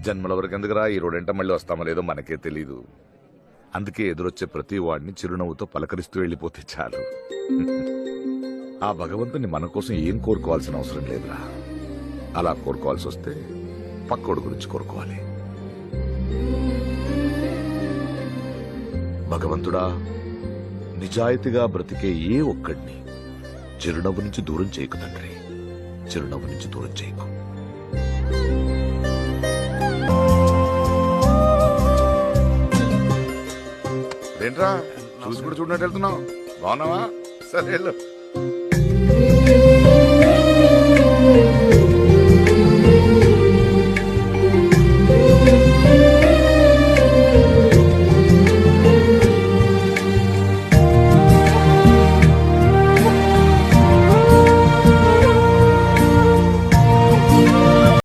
జన్మల వరకు ఎందుకురా ఈ రోడెంట మళ్ళీ వస్తామో లేదో మనకే తెలీదు. అందుకే ఎదురొచ్చే ప్రతి వాడిని చిరునవ్వుతో పలకరిస్తూ వెళ్ళిపోతే చాలు. ఆ భగవంతుని మన కోసం ఏం కోరుకోవాల్సిన అవసరం లేదురా. అలా కోరుకోవాల్సి వస్తే పక్కోడు గురించి కోరుకోవాలి. భగవంతుడా, నిజాయితీగా బ్రతికే ఏ ఒక్కడిని చిరునవ్వు నుంచి దూరం చేయకు తండ్రి, చిరునవ్వు నుంచి దూరం చేయకు. ఏంట్రా చూసి కూడా చూడనట్టు వెళ్తున్నావు? బాగున్నావా? సరే వెళ్ళు.